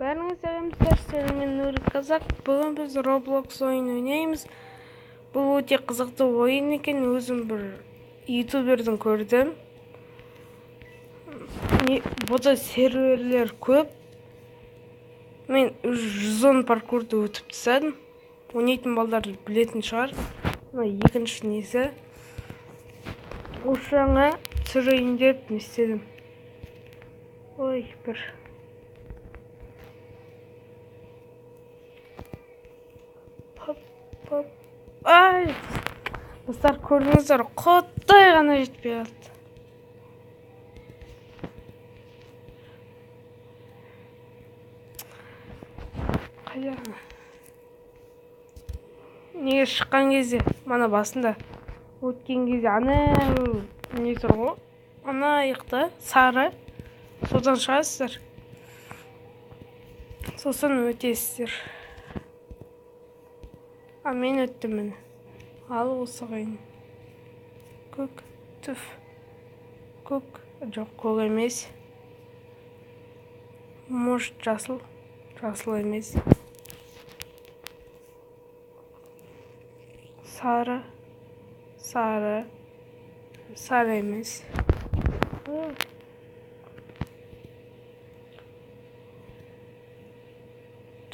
Бәріңізге сәлем, мен Нурик Казак. Бүгін біз Roblox ойын ойнаймыз. Бұл өте қызықты ойын екен. Өзім бір ютуберден көрдім. Бұда серверлер көп. Мен 110 паркурды өтіп тастадым. Ойнайтын балдар білетін шығар. Екінші несі. Осы жаңа түсірейін деп не істедім. Ой, бір Ай, достар, көрдіңіздер, құттай ғана жетпей қалды. Қайда? Неге шыққан кезде, мана басында өткен кезде не тұр ғой? Ана аяқта сары, содан шығасыздар. Сосын өтесіздер. Мен өттім мені. Ал осы қайын. Көк, түф. Көк, жоқ, көк емес. Может, жасыл. Жасыл емес. Сары. Сары. Сары емес.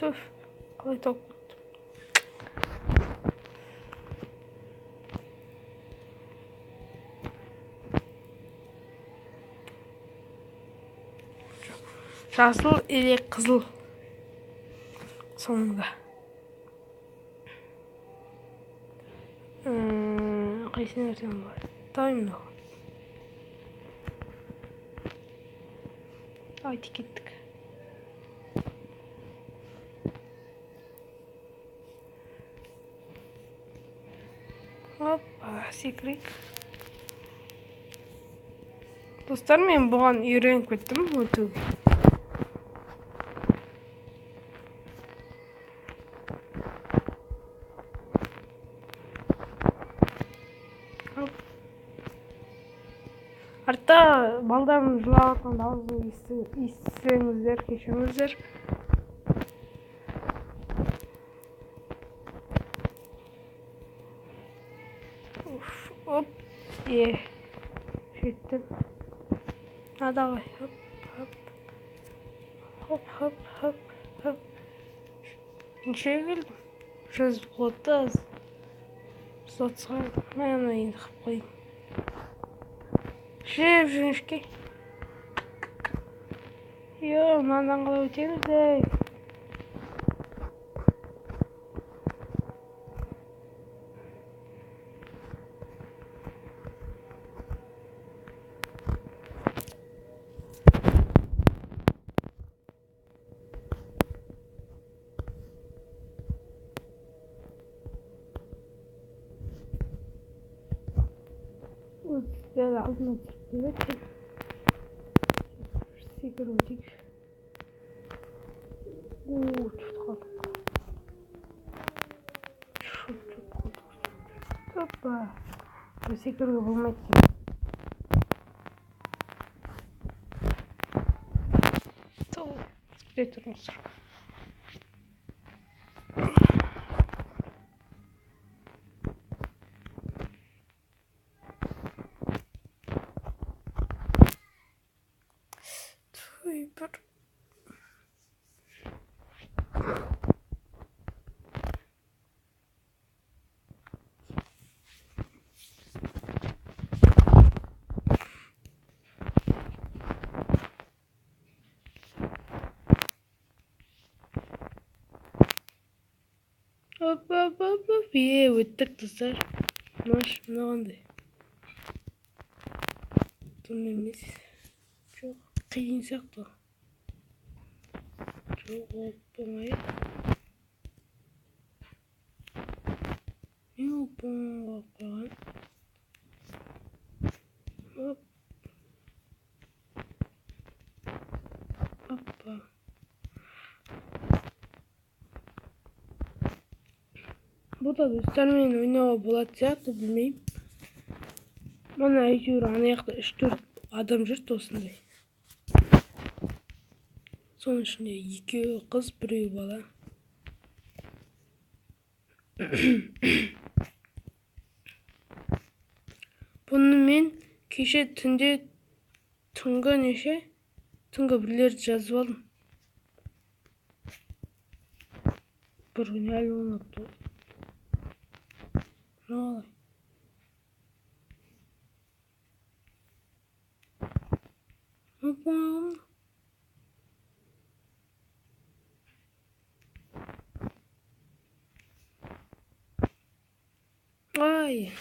Түф. Қалай топ. Жасыл или қызыл соңында. Қайсыны өртен бар? Тайым да. Айты кеттік. Опа, секірек. Достар, мен бұған үйреніп кеттім өтуге. Артта балдарын жылаватқан дауысын естісеңіздер, кешіріңіздер. Оп, жеттім. Давай, хоп. Нешеге келдім? 130. 130-ға мен енді қып қойым. Жеп жіңішке. Мынандан қалай өтеміз дей. Дәл алдына түсіп өткен. Секір өтейік. Чөт қалдық. Опа. Секіруге болмайды. Сол, күте тұрыңыздар. Бір өттік достар. Мынағандай тұн емес. Жоқ, қиын сияқты. Жоқ, оп-оңай. Мен оп-оңай қойған. Опа. Бұда достармен ойнауға болады сияқты, білмеймін. Мана әйтеуір ана жақта 3-4 адам жүрді осындай. Соның ішінде екеуі қыз, біреуі бала. Бұны мен кеше түнде түнгі бірлерді жазып алдым. Bir gün әлі ұнатты. Ne olay? Ne yapalım? Ay.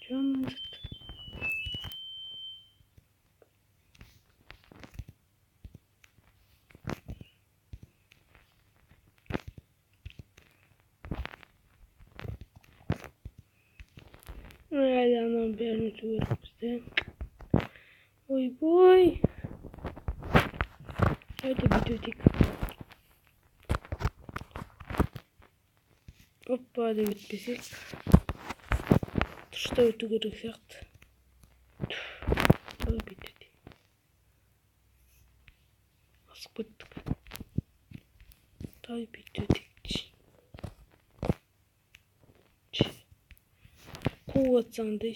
Canım acıttı. Hadi anam birini tutuyorum bizde. Oy boy. Hadi bitirdik. Hoppa hadi bitmesek. Tuşta ötü gerek сияқты. Hadi bitirdik. Asıp bittik. Hadi bitirdik. Қуып атсаң да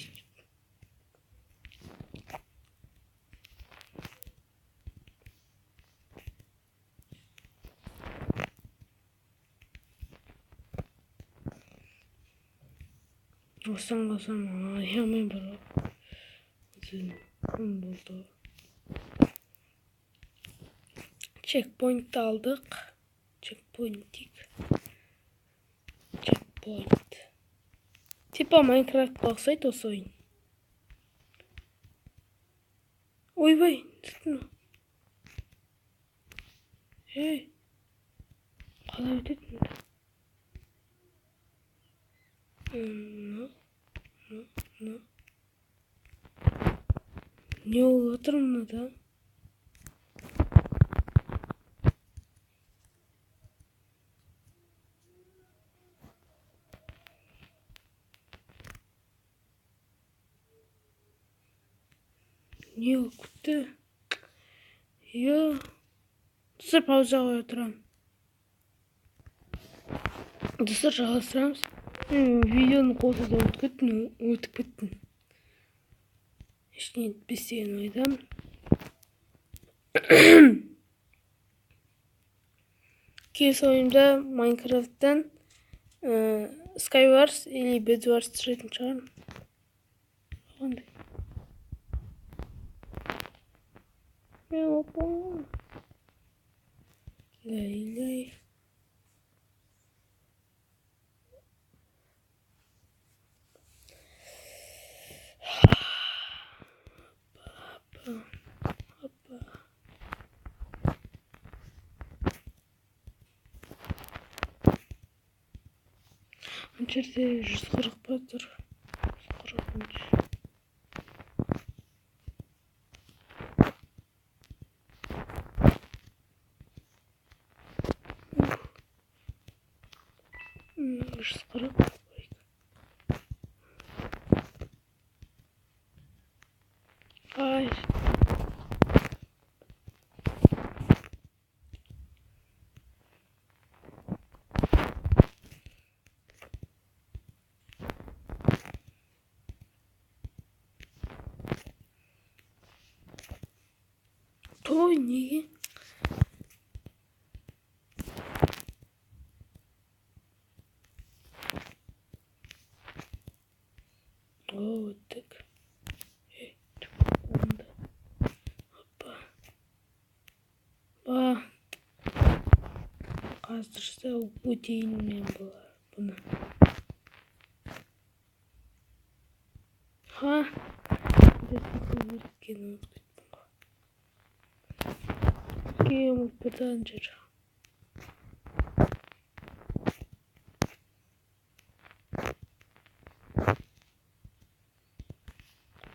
осыған қалсам аямай бар болды. Чекпоинтті алдық. Чекпоинт. Типа Майнкрафтқа ұқсайды осы ойын. Ойбай, түттің. Қалай өтетін? Не болып отыр мынада? Не өкті? Достар, пауза қоя тұрамын. Достар, жалғастырамыз. Видеоны қолсызда өтіп кеттім. Ештеңе етпес деген ойдамын. Келесі ойымда Майнкрафттан Skywars или Bedwars түсіретін шығармын. Қандай? Опа. Лай. Опа. Ана жерде 140 па тұр. 140. Ay. Той неге? Өттік. Опа. Қаздырса өтейін мен бұны. Кем бірдан жүр.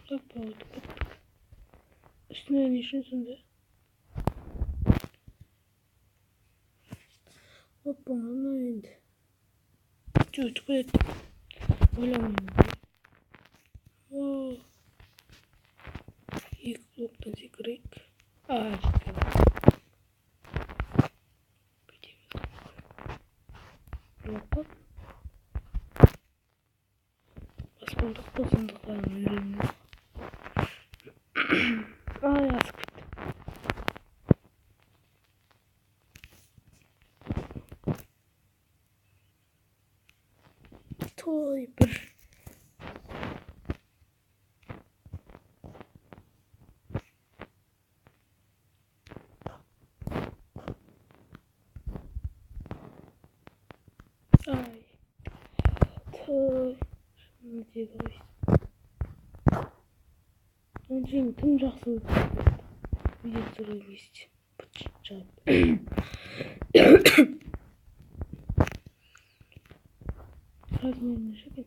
Опа, өттік. Үстіне нешін сонда? Bana енді. Өтіп кетеді. Ойламаймын. Екі блоктан секірейік. Жеткен. Блокқа. Баспандық босындықтарын үйренемін. Асып кетті. Той бір. Шыны дегі қойсын. Өңшейін тым жақсы өтіп. Видео түсірген кезде. Бұт жап. Размерін шекен.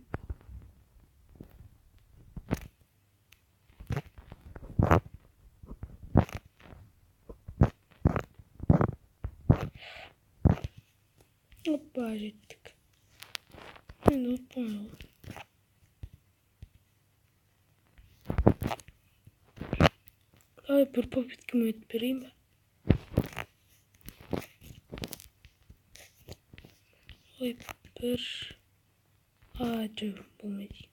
Опа, жеттік. Енді ұтпаймын. Бір попиткіме өтіп берейін ба? Ой, бір... Жоқ, болмайды.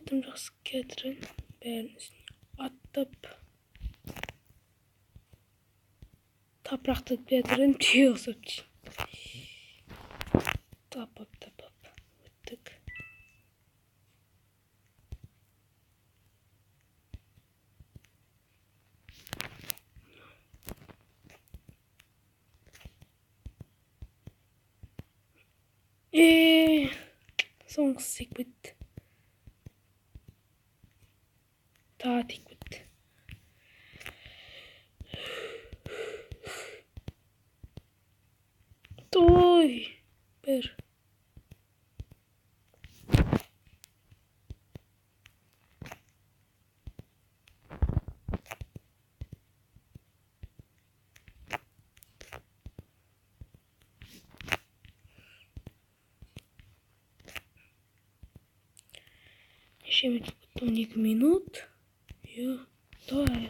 Тым жақсы кетірін. Бәрін үстіне аттап. Тапырақты кетірін түйе ұсып дейін. Тапап. Өттік. Соңғысы сек бітті. Тағы тек бітті. Той! Бір. Шемет күтті 12 минут. Давай.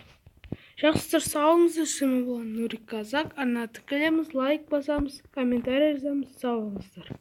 Жақсылар сауыңыздар, шыны болған Нурик Казак. Ана тікілеміз, лайк басамыз, комментарий жазамыз. Сау болыңыздар.